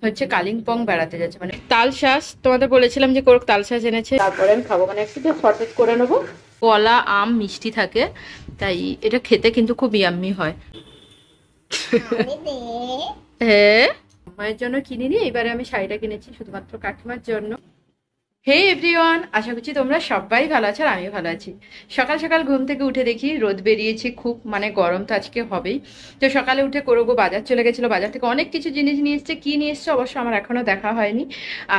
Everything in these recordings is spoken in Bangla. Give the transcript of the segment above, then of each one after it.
হচ্ছে কালিম্পং বেড়াতে যাচ্ছে, মানে তালশাঁস তোমাদের বলেছিলাম যে কোরক তালশাঁস এনেছে, তারপরে আমি খাবো, মানে একটু শর্টেজ করে নেবো। কলা আম মিষ্টি থাকে, তাই এটা খেতে কিন্তু খুব ইয়াম্মি হয়। হ্যাঁ, মায়ের জন্য কিনিনি, এবারে আমি শাড়িটা কিনেছি শুধুমাত্র কাকিমার জন্য। হে এভরিওয়ান, আশা করছি তোমরা সবাই ভালো আছো আর আমিও ভালো আছি। সকাল সকাল ঘুম থেকে উঠে দেখি রোদ বেরিয়েছে খুব, মানে গরম তো আজকে হবেই। তো সকালে উঠে করবো বাজার চলে গেছিলো, বাজার থেকে অনেক কিছু জিনিস নিয়ে এসছে। কি নিয়ে এসছে অবশ্য আমার এখনো দেখা হয়নি।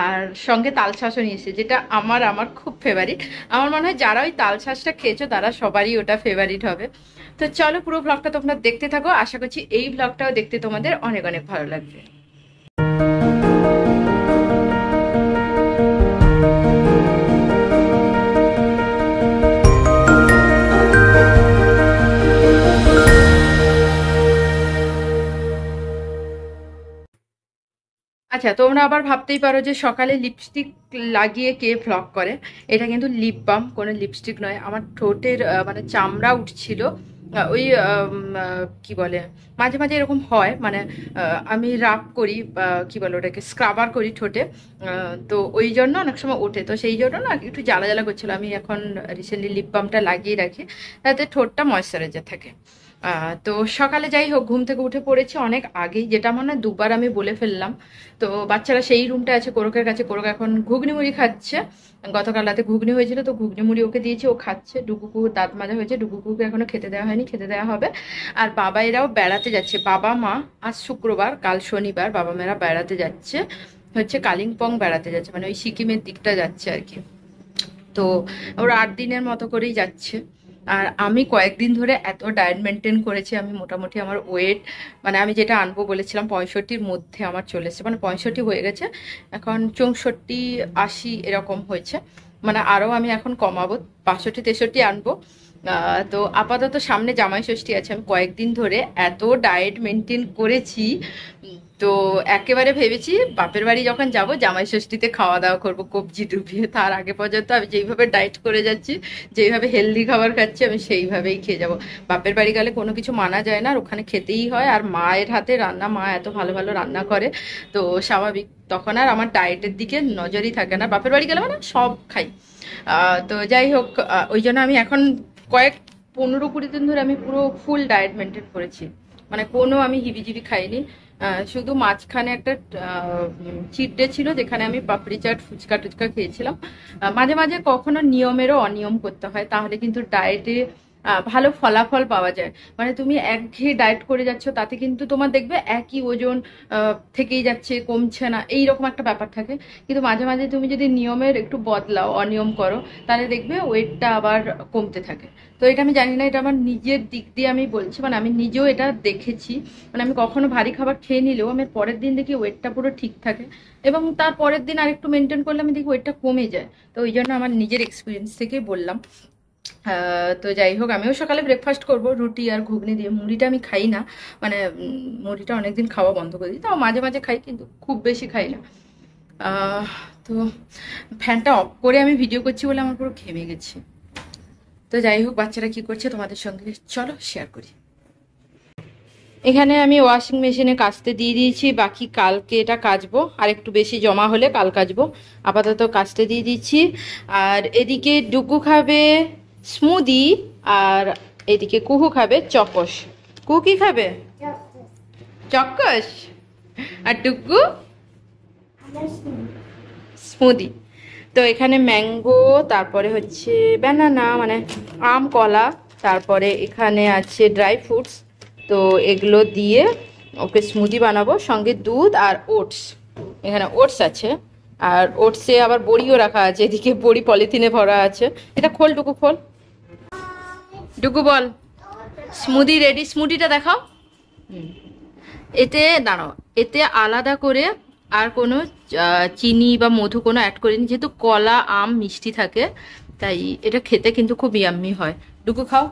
আর সঙ্গে তাল শাঁসও নিয়ে এসছে, যেটা আমার আমার খুব ফেভারিট। আমার মনে হয় যারা ওই তাল শাঁসটা খেয়েছো তারা সবারই ওটা ফেভারিট হবে। তো চলো পুরো ব্লগটা তোমরা দেখতে থাকো, আশা করছি এই ব্লগটাও দেখতে তোমাদের অনেক অনেক ভালো লাগবে। আচ্ছা, তোমরা আবার ভাবতেই পারো যে সকালে লিপস্টিক লাগিয়ে কে ভ্লগ করে। এটা কিন্তু লিপ বাম, কোনো লিপস্টিক নয়। আমার ঠোঁটের মানে চামড়া উঠছিল, ওই কি বলে, মাঝে মাঝে এরকম হয়, মানে আমি রাব করি, কি বলে ওটাকে, স্ক্রাবার করি ঠোঁটে। তো ওই জন্য অনেক সময় ওঠে, তো সেই জন্য না একটু জ্বালা জ্বালা করছিল। আমি এখন রিসেন্টলি লিপ বামটা লাগিয়ে রাখি, তাতে ঠোঁটটা ময়েশ্চারাইজার থাকে। তো সকালে যাই হোক ঘুম থেকে উঠে পড়েছি অনেক আগেই, যেটা মনে হয় দুবার আমি বলে ফেললাম। তো বাচ্চারা সেই রুমটা আছে কোরকের কাছে, কোরক এখন ঘুগনি মুড়ি খাচ্ছে। গতকাল রাতে ঘুগনি হয়েছিল, তো ঘুগনি মুড়ি ওকে দিয়েছি, ও খাচ্ছে। ডুগুকু দাঁত মাজা হয়েছে, ডুগুকুকে এখনো খেতে দেওয়া হয়নি, খেতে দেওয়া হবে। আর বাবা এরাও বেড়াতে যাচ্ছে, বাবা মা। আজ শুক্রবার, কাল শনিবার, বাবা মেয়েরা বেড়াতে যাচ্ছে, হচ্ছে কালিম্পং বেড়াতে যাচ্ছে, মানে ওই সিকিমের দিকটা যাচ্ছে আর কি। তো ওরা 8 দিনের মতো করেই যাচ্ছে। আর আমি কয়েকদিন ধরে এত ডায়েট মেনটেন করেছি, আমি মোটামুটি আমার ওয়েট, মানে আমি যেটা আনবো বলেছিলাম 65-র মধ্যে আমার চলে এসেছে, মানে 65 হয়ে গেছে, এখন 64-80 এরকম হয়েছে। মানে আরও আমি এখন কমাবো, 62-63 আনবো। তো আপাতত সামনে জামাই ষষ্ঠী আছে, আমি কয়েকদিন ধরে এত ডায়েট মেনটেন করেছি। তো একেবারে ভেবেছি বাপের বাড়ি যখন যাব জামাই ষষ্ঠীতে খাওয়া দাওয়া করবো কবজি ডুবিয়ে। তার আগে পর্যন্ত আমি যেইভাবে ডায়েট করে যাচ্ছি, যেইভাবে হেলদি খাবার খাচ্ছি, আমি সেইভাবেই খেয়ে যাব। বাপের বাড়ি গেলে কোনো কিছু মানা যায় না, আর ওখানে খেতেই হয়। আর মায়ের হাতে রান্না, মা এত ভালো ভালো রান্না করে, তো স্বাভাবিক তখন আর আমার ডায়েটের দিকে নজরই থাকে না। বাপের বাড়ি গেলে মানে সব খাই। তো যাই হোক, ওই জন্য আমি এখন কয়েক 15-20 দিন ধরে আমি পুরো ফুল ডায়েট মেনটেন করেছি, মানে কোনো আমি হিবিজিবি খাইনি। শুধু মাঝখানে একটা চিট ডে ছিল, যেখানে আমি পাপড়ি চাট ফুচকা টুচকা খেয়েছিলাম। মাঝে মাঝে কখনো নিয়মেরও অনিয়ম করতে হয়, তাহলে কিন্তু ডায়েটে ভালো ফলাফল পাওয়া যায়। মানে তুমি একঘেয়ে ডায়েট করে যাচ্ছ, তাতে কিন্তু তোমার দেখবে একই ওজন থেকেই যাচ্ছে, কমছে না, এইরকম একটা ব্যাপার থাকে। কিন্তু মাঝে মাঝে তুমি যদি নিয়মের একটু বদলাও, অনিয়ম করো, তাহলে দেখবে ওয়েটটা আবার কমতে থাকে। তো এটা আমি জানি না, এটা আমার নিজের দিক দিয়ে আমি বলছি, মানে আমি নিজেও এটা দেখেছি। মানে আমি কখনো ভারী খাবার খেয়ে নিলেও আমি পরের দিন দেখি ওয়েটটা পুরো ঠিক থাকে, এবং তার পরের দিন আরেকটু মেনটেন করলে আমি দেখি ওয়েটটা কমে যায়। তো ওই জন্য আমার নিজের এক্সপিরিয়েন্স থেকেই বললাম। তো যাই হোক, আমিও সকালে ব্রেকফাস্ট করব রুটি আর ঘুগনি দিয়ে। মুড়িটা আমি খাই না, মানে মুড়িটা অনেকদিন খাওয়া বন্ধ করে দিই, তাও মাঝে মাঝে খাই, কিন্তু খুব বেশি খাই না। আহ, তো ফ্যানটা অফ করে আমি ভিডিও করছি বলে আমার পুরো ঘেমে গেছি। তো যাই হোক, বাচ্চারা কি করছে তোমাদের সঙ্গে চলো শেয়ার করি। এখানে আমি ওয়াশিং মেশিনে কাচতে দিয়ে দিয়েছি, বাকি কালকে এটা কাচবো, আর একটু বেশি জমা হলে কাল কাচবো। আপাতত কাচতে দিয়ে দিচ্ছি। আর এদিকে ডুগু খাবে স্মুদি, আর এদিকে কুহু খাবে চকস। কুহু কি খাবে? চকস। আর ডুগু স্মুদি। তো এখানে ম্যাঙ্গো, তারপরে হচ্ছে ব্যানানা, মানে আম কলা, তারপরে এখানে আছে ড্রাই ফ্রুটস। তো এগুলো দিয়ে ওকে স্মুদি বানাবো, সঙ্গে দুধ আর ওটস। এখানে ওটস আছে, আর ওটসে আবার বড়িও রাখা আছে, এদিকে বড়ি পলিথিনে ভরা আছে। এটা খোল ডুকু, খোল ডুকু, বল স্মুদি রেডি। স্মুদিটা দেখাও। এতে দাঁড়াও, এতে আলাদা করে আর কোনো চিনি বা মধু কোনো অ্যাড করিনি, যেহেতু কলা আম মিষ্টি থাকে, তাই এটা খেতে কিন্তু খুব ইয়াম্মি হয়। ডুকু খাও,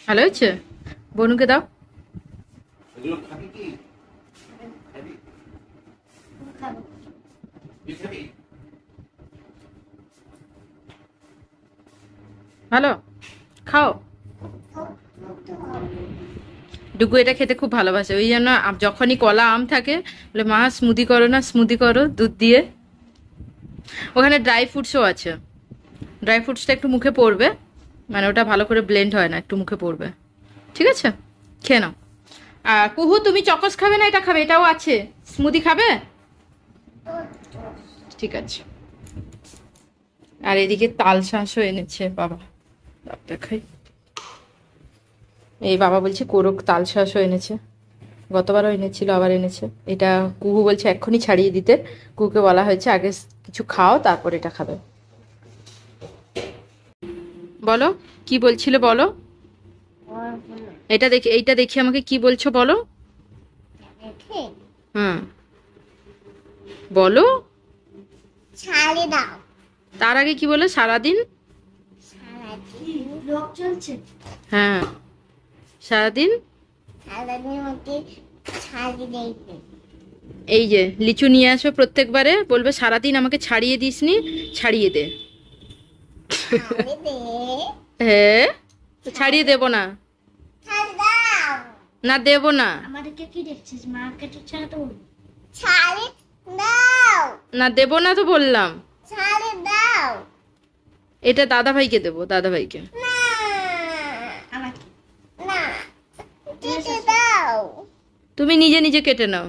ভালো হয়েছে। বনুকে দাও। ভালো, খাও। ডুগু এটা খেতে খুব ভালোবাসে, ওই জন্য যখনই কলা আম থাকে বলে মা স্মুদি করো না, স্মুদি করো দুধ দিয়ে। ওখানে ড্রাই ফ্রুটসও আছে, ড্রাই ফ্রুটসটা একটু মুখে পড়বে, মানে ওটা ভালো করে ব্লেন্ড হয় না, একটু মুখে পড়বে। ঠিক আছে, খেয়ে নাও। কুহু তুমি চকোস খাবে না এটা খাবে? এটাও আছে, স্মুদি খাবে? ঠিক আছে। আর এদিকে তাল শাঁসও এনেছে বাবা, দেখাই। এই বাবা বলছে কোরক তাল শাঁসও এনেছে, গতবারও এনেছিল, আবার এনেছে। এটা কুহু বলছে এক্ষুনি ছাড়িয়ে দিতে, কুহুকে বলা হয়েছে আগে কিছু খাও তারপর এটা খাবে। বলো কি বলছিলে, বলো। এইটা দেখি আমাকে কি বলছো বলো। হুম বলো। তার আগে কি বলে? সারাদিন হ্যাঁ, সারাদিন এই যে লিচু নিয়ে আসো প্রত্যেকবারে, বলবে সারাদিন আমাকে ছাড়িয়ে দিসনি, ছাড়িয়ে দে। হ্যাঁ, ছাড়িয়ে দেব না, না দেব না, না দেব না তো বললাম। এটা দাদা ভাইকে দেবো, দাদা ভাইকে। তুমি নিজে নিজে কেটে নাও।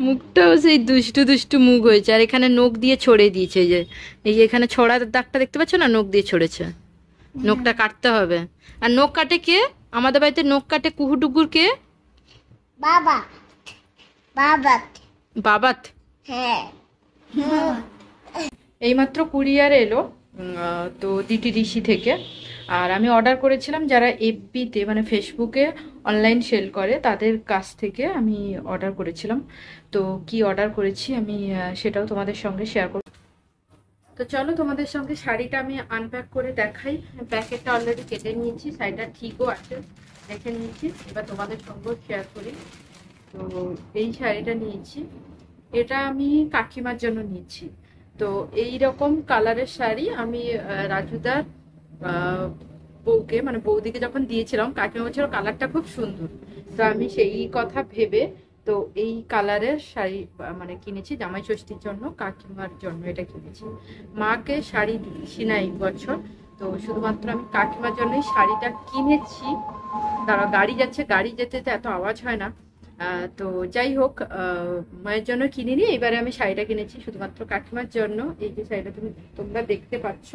মুখটাও সেই দুষ্টু দুষ্টু মুখ হয়েছে, আর এখানে নখ দিয়ে ছড়ে দিয়েছে। এই যে এখানে ছড়ার দাগটা দেখতে পাচ্ছ না, নখ দিয়ে ছড়েছে। নখটা কাটতে হবে। আর নখ কাটে কে? আমাদের বাড়িতে নখ কাটে কুহুডুগুর কে? বাবা। বাবাত। হ্যাঁ। এইমাত্র কুরিয়ার এলো তো ডিটিডিসি থেকে। আর আমি অর্ডার করেছিলাম যারা এফবিতে মানে ফেসবুকে অনলাইন সেল করে তাদের কাছ থেকে আমি অর্ডার করেছিলাম। তো কি অর্ডার করেছি আমি সেটাও তোমাদের সঙ্গে শেয়ার করব। তো চলো তোমাদের সঙ্গে শাড়িটা আমি আনপ্যাক করে দেখাই। প্যাকেটটা অলরেডি কেটে নিয়েছি, শাড়িটা ঠিকও আছে, দেখে নিয়েছি। এবার তোমাদের সঙ্গেও শেয়ার করি। তো এই শাড়িটা নিয়েছি, এটা আমি কাকিমার জন্য নিয়েছি। তো এই রকম কালারের শাড়ি আমি রাজুদার বউকে মানে বৌদিকে যখন দিয়েছিলাম, কাকিমা বলছিল কালারটা খুব সুন্দর। তো আমি সেই কথা ভেবে তো এই কালারের শাড়ি মানে কিনেছি জামাই ষষ্ঠীর জন্য, কাকিমার জন্য এটা কিনেছি। মাকে শাড়ি দিচ্ছি না এই বছর, তো শুধুমাত্র আমি কাকিমার জন্যই শাড়িটা কিনেছি। তারা গাড়ি যাচ্ছে, গাড়ি যেতে এত আওয়াজ হয় না। তো যাই হোক, মায়ের জন্য কিনিনি, এবারে আমি শাড়িটা কিনেছি শুধুমাত্র কাকিমার জন্য। এই যে শাড়িটা তোমরা দেখতে পাচ্ছ,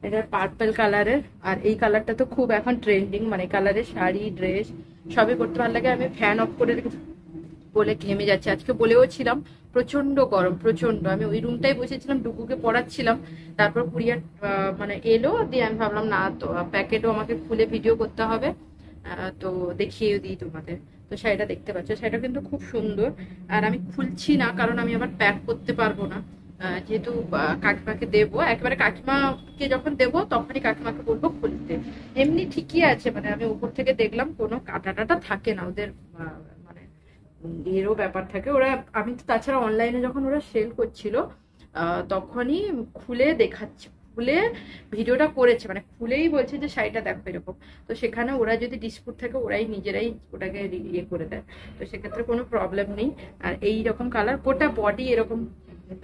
এটা পার্পল কালারের। আর এই কালারটা তো খুব এখন ট্রেন্ডিং, মানে কালারের শাড়ি ড্রেস সবই করতে ভালো লাগে। আমি ফ্যান অফ করে বলে ঘেমে যাচ্ছে, আজকে বলেও ছিলাম প্রচন্ড গরম, প্রচন্ড। আমি ওই রুমটাই বসেছিলাম, ডুগুকে পড়াচ্ছিলাম। তারপর কুরিয়ার মানে এলো, দিয়ে আমি ভাবলাম না তো প্যাকেটও আমাকে খুলে ভিডিও করতে হবে, তো দেখিয়ে দিই তোমাদের। তো শাড়িটা দেখতে পাচ্ছ, শাড়িটা কিন্তু খুব সুন্দর। আর আমি খুলছি না কারণ আমি আবার প্যাক করতে পারবো না, যেহেতু কাকিমাকে দেবো। একেবারে কাকিমাকে যখন দেবো তখনই কাকিমাকে বলবো খুলতে। এমনি ঠিকই আছে, মানে আমি উপর থেকে দেখলাম কোনো কাটা টাটা থাকে না, ওদের মানে এরও ব্যাপার থাকে ওরা। আমি তো তাছাড়া অনলাইনে যখন ওরা সেল করছিল তখনই খুলে দেখাচ্ছে, খুলে ভিডিওটা করেছে, মানে খুলেই বলছে যে শাড়িটা দেখো এরকম। তো সেখানে ওরা যদি ডিসপুট থাকে ওরাই নিজেরাই ওটাকে ইয়ে করে দেয়, তো সেক্ষেত্রে কোনো প্রবলেম নেই। আর এই রকম কালার, গোটা বডি এরকম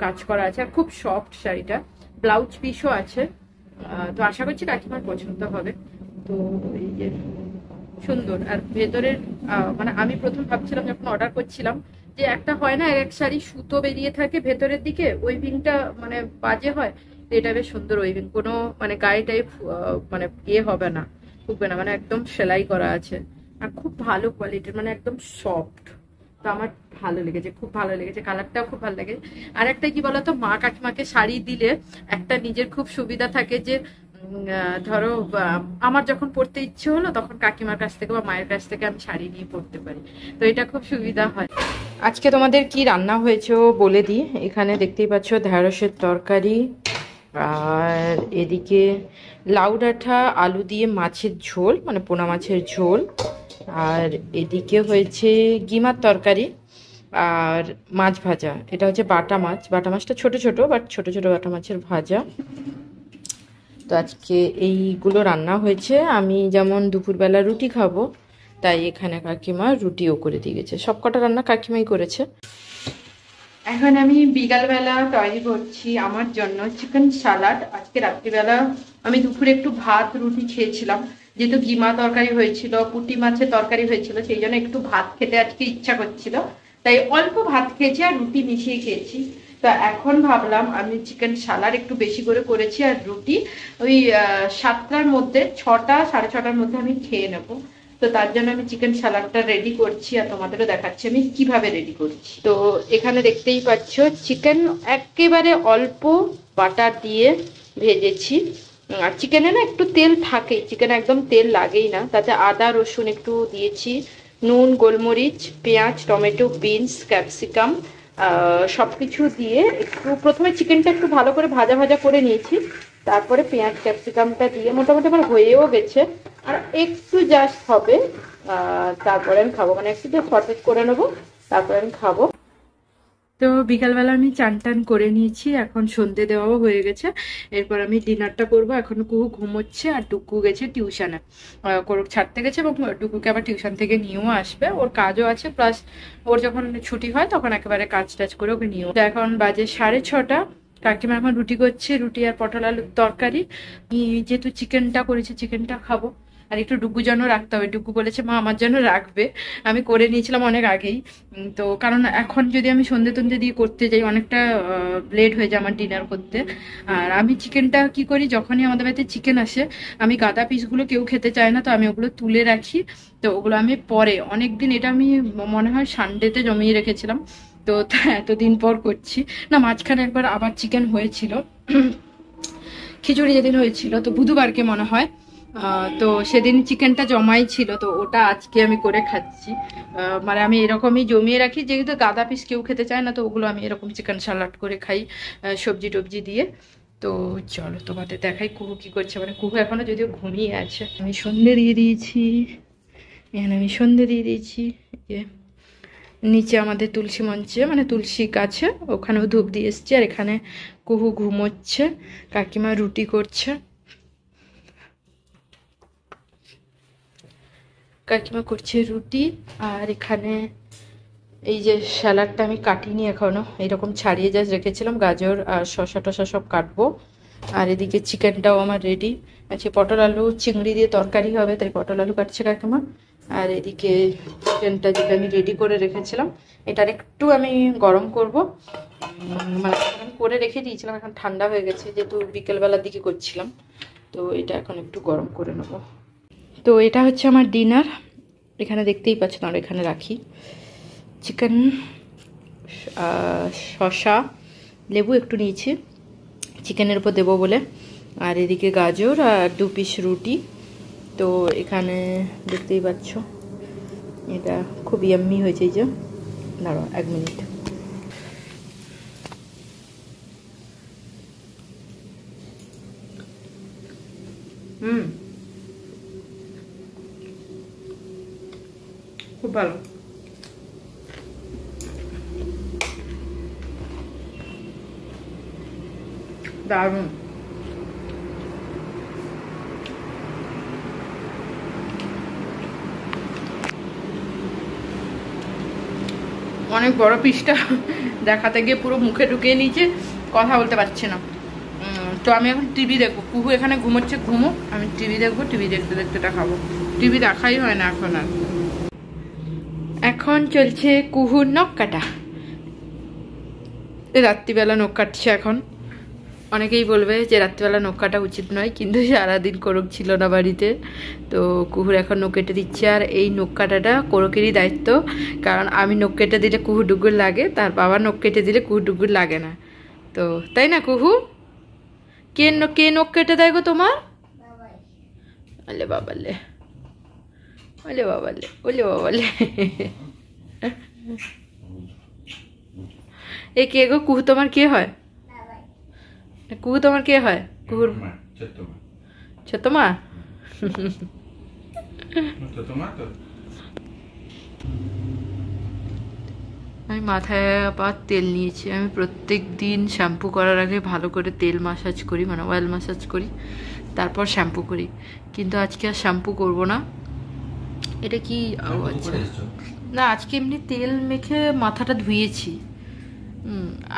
কাজ করা আছে, আর খুব সফট শাড়িটা। ব্লাউজ পিসও আছে, তো আশা করছি কাকিমার পছন্দ হবে। তো এই যে সুন্দর। আর ভেতরের মানে আমি প্রথম ভাবছিলাম যখন অর্ডার করছিলাম যে একটা হয় না এক শাড়ি সুতো বেরিয়ে থাকে ভেতরের দিকে, ওয়েভিংটা মানে বাজে হয়, তো এটা বেশ সুন্দর ওয়েভিং, কোনো মানে গায়ে টাইপ মানে ইয়ে হবে না, ঢুকবে না, মানে একদম সেলাই করা আছে। আর খুব ভালো কোয়ালিটির, মানে একদম সফট। তো আমার ভালো লেগেছে, খুব ভালো লেগেছে, কালারটাও খুব ভালো লেগেছে। আর একটা কি বলতো, মা কাকিমাকে শাড়ি দিলে একটা নিজের খুব সুবিধা থাকে যে ধরো আমার যখন পড়তে ইচ্ছে হলো তখন কাকিমার কাছ থেকে বা মায়ের কাছ থেকে আমি শাড়ি নিয়ে পড়তে পারি, তো এটা খুব সুবিধা হয়। আজকে তোমাদের কি রান্না হয়েছে বলে দিই। এখানে দেখতেই পাচ্ছ ঢেঁড়সের তরকারি, আর এদিকে লাউ ডাঁটা আলু দিয়ে মাছের ঝোল, মানে পোনা মাছের ঝোল। আর এদিকে হয়েছে গিমার তরকারি, আর মাছ ভাজা, এটা হচ্ছে বাটা মাছ, বাটা মাছটা ছোট ছোট, বাট ছোট ছোট বাটা মাছের ভাজা। তো আজকে এইগুলো রান্না হয়েছে। আমি যেমন দুপুরবেলা রুটি খাবো, তাই এখানে কাকিমা রুটিও করে দিয়ে গেছে। সব কটা রান্না কাকিমাই করেছে। এখন আমি বিকালবেলা তৈরি করছি আমার জন্য চিকেন সালাড। আজকে রাত্রিবেলা আমি দুপুরে একটু ভাত রুটি খেয়েছিলাম, যেহেতু গিমা তরকারি হয়েছিল, পুঁটি মাছের তরকারি হয়েছিল, সেই জন্য একটু ভাত খেতে আজকে ইচ্ছা করছিল, তাই অল্প ভাত খেয়েছি আর রুটি মিশিয়ে খেয়েছি। তো এখন ভাবলাম আমি চিকেন সালাড একটু বেশি করে করেছি, আর রুটি ওই 7টার মধ্যে, 6টা 6:30টার মধ্যে আমি খেয়ে নেবো। তো তার জন্য আমি চিকেন সালাডটা রেডি করছি, আর তোমাদেরও দেখাচ্ছি আমি কিভাবে রেডি করছি। তো এখানে দেখতেই পাচ্ছ চিকেন একেবারে অল্প বাটার দিয়ে ভেজেছি। আর চিকেনে না একটু তেল থাকে, চিকেনে একদম তেল লাগেই না। তাতে আদা রসুন একটু দিয়েছি, নুন, গোলমরিচ, পেঁয়াজ, টমেটো, বিনস, ক্যাপসিকাম সব কিছু দিয়ে একটু প্রথমে চিকেনটা একটু ভালো করে ভাজা ভাজা করে নিয়েছি। তারপরে পেঁয়াজ ক্যাপসিকামটা দিয়ে মোটামুটি আমার হয়েও গেছে, আর একটু জাস্ট হবে। তারপরে আমি খাবো, মানে একটু জাস্ট সটেজ করে নেবো, তারপরে আমি খাবো। তো বিকালবেলা আমি চান টান করে নিয়েছি, এখন সন্ধে দেওয়াও হয়ে গেছে। এরপর আমি ডিনারটা করব। এখন কুহু ঘুমোচ্ছে আর ডুকু গেছে টিউশনে, কোরক ছাড়তে গেছে, এবং ডুকুকে আবার টিউশন থেকে নিয়েও আসবে। ওর কাজও আছে, প্লাস ওর যখন ছুটি হয় তখন একেবারে কাজ টাজ করে ওকে নিয়েও। এখন বাজে 6:30। কাকিমা এখন রুটি করছে, রুটি আর পটল আলুর তরকারি। যেহেতু চিকেনটা করেছি, চিকেনটা খাবো। আর একটু ডুগু জন্য রাখতে হবে, ডুগু বলেছে মা আমার জন্য রাখবে। আমি করে নিয়েছিলাম অনেক আগেই। তো কারণ এখন যদি আমি সন্ধে টন্ধে দিয়ে করতে যাই, অনেকটা লেট হয়ে যায় আমার ডিনার করতে। আর আমি চিকেনটা কি করি, যখনই আমাদের বাড়িতে চিকেন আসে, আমি গাদা পিসগুলো কেউ খেতে চায় না, তো আমি ওগুলো তুলে রাখি। তো ওগুলো আমি পরে অনেক দিন, এটা আমি মনে হয় সানডেতে জমিয়ে রেখেছিলাম, তো এতদিন পর করছি। না, মাঝখানে একবার আবার চিকেন হয়েছিল, খিচুড়ি যেদিন হয়েছিল, তো বুধবারকে মনে হয়। তো সেদিন চিকেনটা জমাই ছিল, তো ওটা আজকে আমি করে খাচ্ছি। মানে আমি এরকমই জমিয়ে রাখি, যেহেতু গাদা পিস কেউ খেতে চায় না, তো ওগুলো আমি এরকম চিকেন সালাড করে খাই সবজি টবজি দিয়ে। তো চলো তোমাদের দেখাই কুহু কি করছে। মানে কুহু এখনো যদিও ঘুমিয়ে আছে। আমি সন্ধে দিয়ে দিয়েছি, এখানে আমি সন্ধে দিয়ে দিয়েছি। যে নিচে আমাদের তুলসী মঞ্চে, মানে তুলসী গাছে, ওখানেও ধূপ দিয়ে এসছি। আর এখানে কুহু ঘুমোচ্ছে, কাকিমা রুটি করছে, কাকিমা করছে রুটি। আর এখানে এই যে স্যালাডটা আমি কাটিনি এখনো, এইরকম ছাড়িয়ে জাস্ট রেখেছিলাম, গাজর আর শসা টসা সব কাটবো। আর এদিকে চিকেনটাও আমার রেডি আছে, পটল আলু চিংড়ি দিয়ে তরকারি হবে, তাই পটল আলু কাটছে কাকিমা। আর এদিকে চিকেনটা যেটা আমি রেডি করে রেখেছিলাম, এটার একটু আমি গরম করব। মানে আমি করে রেখে দিয়েছিলাম, এখন ঠান্ডা হয়ে গেছে, যেহেতু বিকেলবেলার দিকে করছিলাম, তো এটা এখন একটু গরম করে নেবো। তো এটা হচ্ছে আমার ডিনার। এখানে দেখতেই পাচ্ছেন, আর এখানে রাখি চিকেন, শসা, লেবু একটু নিয়েছি চিকেনের উপর দেবো বলে। আর এদিকে গাজর আর 2 পিস রুটি। তো এখানে দেখতেই পাচ্ছ, এটা খুব ইয়াম্মি হয়েছে। এই যে দাঁড়াও 1 মিনিট। খুব ভালো। দারুণ। অনেক বড় পিসটা, দেখাতে গিয়ে পুরো মুখে ঢুকিয়ে নিয়েছে, কথা বলতে পারছি না। তো আমি এখন টিভি দেখবো, কুহু এখানে ঘুমোচ্ছে, ঘুমোক, আমি টিভি দেখবো, টিভি দেখতে দেখতে এটা খাবো। টিভি দেখাই হয় না এখন আর। এখন চলছে কুহুর নখ কাটা, রাত্রিবেলা নখ কাটছে এখন। অনেকেই বলবে যে রাত্রিবেলা নখ কাটা উচিত নয়, কিন্তু সারাদিন কোরক ছিল না বাড়িতে, তো কুহুর এখন নখ কেটে দিচ্ছে। আর এই নখ কাটাটা কোরকেরই দায়িত্ব, কারণ আমি নখ কেটে দিলে কুহু ডুগুর লাগে, তার বাবা নখ কেটে দিলে কুহু ডুগুর লাগে না। তো তাই না কুহু? কে নখ কেটে দেয় গো তোমার? আলে বাবালে, ওলে বাবালে, ওলে বাবালে। এ কে গো? কুহু তোমার কে হয়? কুহু তোমার কে হয়? কুহুর ছোট মা। আমি মাথায় আবার তেল নিয়েছি। আমি প্রত্যেক দিন শ্যাম্পু করার আগে ভালো করে তেল মাসাজ করি, মানে অয়েল মাসাজ করি, তারপর শ্যাম্পু করি। কিন্তু আজকে আর শ্যাম্পু করব না। এটা কি? আচ্ছা না, আজকে এমনি তেল মেখে মাথাটা ধুয়েছি।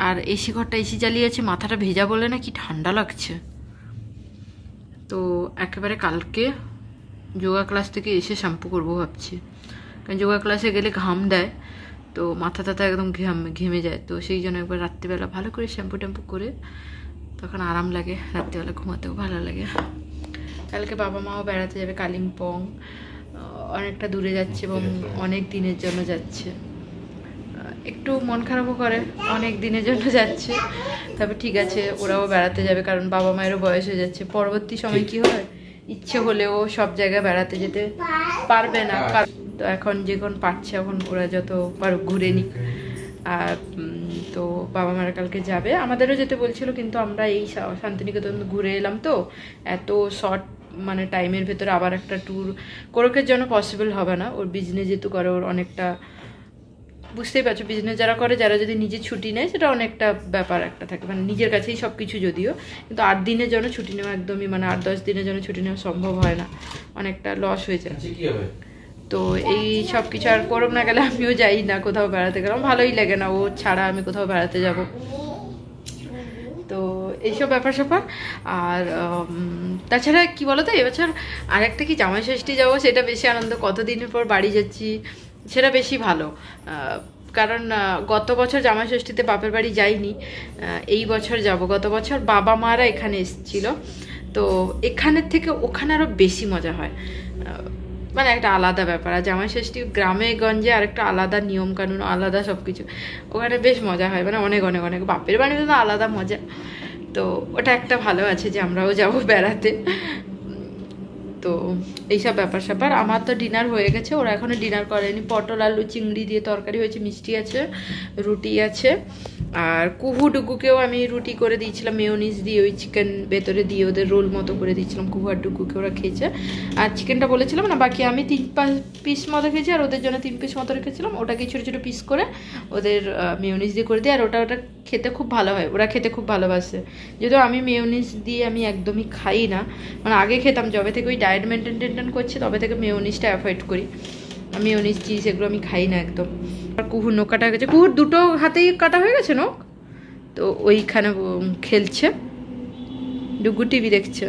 আর এসি ঘরটা এসি চালিয়েছে, মাথাটা ভেজা বলে না কি ঠান্ডা লাগছে। তো একেবারে কালকে যোগা ক্লাস থেকে এসে শ্যাম্পু করবো ভাবছি, কারণ যোগা ক্লাসে গেলে ঘাম দেয়, তো মাথা টাথা একদম ঘেমে যায়। তো সেই জন্য একবার রাত্রিবেলা ভালো করে শ্যাম্পু ট্যাম্পু করে তখন আরাম লাগে, রাত্রিবেলা ঘুমাতেও ভালো লাগে। কালকে বাবা মাও বেড়াতে যাবে কালিম্পং, অনেকটা দূরে যাচ্ছে এবং অনেক দিনের জন্য যাচ্ছে। একটু মন খারাপও করে, অনেক দিনের জন্য যাচ্ছে। তবে ঠিক আছে, ওরাও বেড়াতে যাবে, কারণ বাবা মায়েরও বয়স হয়ে যাচ্ছে। পরবর্তী সময় কি হয়, ইচ্ছে হলেও সব জায়গায় বেড়াতে যেতে পারবে না। তো এখন যখন পারছে, এখন ওরা যত পারুক ঘুরে নিক। আর তো বাবা মারা কালকে যাবে, আমাদেরও যেতে বলছিল, কিন্তু আমরা এই শান্তিনিকেতন ঘুরে এলাম, তো এত শর্ট মানে টাইমের ভেতরে আবার একটা ট্যুর কোরকের জন্য পসিবল হবে না। ওর বিজনেস যেহেতু করে, ওর অনেকটা, বুঝতেই পারছো, বিজনেস যারা করে, যারা যদি নিজে ছুটি নেয় সেটা অনেকটা ব্যাপার একটা থাকে, মানে নিজের কাছেই সব কিছু, যদিও কিন্তু 8 দিনের জন্য ছুটি নেওয়া একদমই, মানে 8-10 দিনের জন্য ছুটি নেওয়া সম্ভব হয় না, অনেকটা লস হয়ে যায়। তো এই সব কিছু আর করব না গেলে আমিও যাই না কোথাও বেড়াতে গেলাম, ভালোই লাগে না ও ছাড়া আমি কোথাও বেড়াতে যাব। তো এইসব ব্যাপার স্যাপার। আর তাছাড়া কি বলতো, এবছর আরেকটা কি জামাই ষষ্ঠী যাবো, সেটা বেশি আনন্দ। কতদিনের পর বাড়ি যাচ্ছি, সেটা বেশি ভালো। কারণ গত বছর জামাই ষষ্ঠীতে বাপের বাড়ি যাইনি, এই বছর যাব। গত বছর বাবা মারা এখানে এসেছিল, তো এখানের থেকে ওখানে আরও বেশি মজা হয়, মানে একটা আলাদা ব্যাপার। আর জামাই ষষ্ঠী গ্রামে গঞ্জে আরেকটা আলাদা নিয়ম কানুন, আলাদা সব কিছু, ওখানে বেশ মজা হয়, মানে অনেক অনেক অনেক। বাপের বাড়িতে তো আলাদা মজা। তো ওটা একটা ভালো আছে যে আমরাও যাব বেড়াতে। তো এইসব ব্যাপার স্যাপার। আমার তো ডিনার হয়ে গেছে, ওরা এখনো ডিনার করেনি। পটল আলু চিংড়ি দিয়ে তরকারি হয়েছে, মিষ্টি আছে, রুটি আছে। আর কুহু ডুগুকেও আমি রুটি করে দিয়েছিলাম মেয়োনিজ দিয়ে, ওই চিকেন ভেতরে দিয়ে ওদের রোল মতো করে দিয়েছিলাম। কুহু আর ডুগুকে ওরা খেয়েছে। আর চিকেনটা বলেছিলাম না, বাকি আমি 3 পিস মতো খেয়েছি, আর ওদের জন্য 3 পিস মতো রেখেছিলাম। ওটাকে ছোটো ছোটো পিস করে ওদের মেয়োনিজ দিয়ে করে দিই। আর ওটা খেতে খুব ভালো হয়, ওরা খেতে খুব ভালোবাসে। যদিও আমি মেয়োনিজ দিয়ে আমি একদমই খাই না, মানে আগে খেতাম, যবে থেকে ওই ডায়েট মেনটেন করছি তবে থেকে মেয়োনিজটা অ্যাভয়েড করি। মেয়োনিজ চিজ এগুলো আমি খাই না একদম। আর কুহুর নখ কাটা হয়ে গেছে, কুহুর 2টো হাতেই কাটা হয়ে গেছে নখ। তো ওইখানে খেলছে, ডুগু টিভি দেখছে।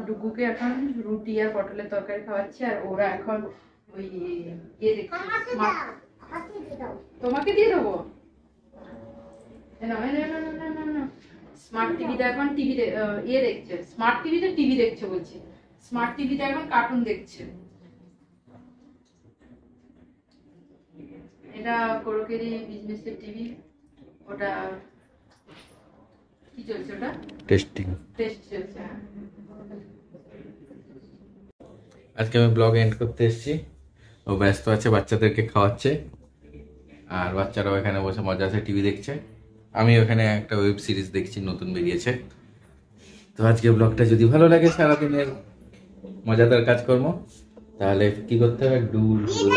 ডুগুকে এখন রুটি আর পটলের তরকারি খাওয়াচ্ছে, আর ওরা এখন ওই ইয়ে দেখছে। তোমাকে দিয়ে দেবো, স্মার্ট টিভিতে এখন ইয়ে দেখছে, স্মার্ট টিভিতে টিভি দেখছে বলছি, স্মার্ট টিভিতে এখন কার্টুন দেখছে। এটা কোরকেরই বিজনেসের টিভি। ওটা কি চলছে, ওটা টেস্ট চলছে। আজকে আমি ব্লগ এন্ড করতে এসেছি। ও ব্যস্ত আছে, বাচ্চাদেরকে খাওয়াচ্ছে, আর বাচ্চারাও এখানে বসে মজা আছে টিভি দেখছে। আমি ওখানে একটা ওয়েব সিরিজ দেখছি, নতুন বেরিয়েছে। তো আজকে ব্লগটা যদি ভালো লাগে, সারাদিনের মজাদার কাজকর্ম, তাহলে কি করতে হবে, do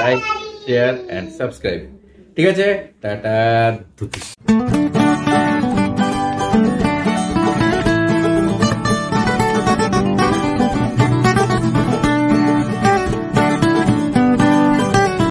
like, share and subscribe. ঠিক আছে, টাটা।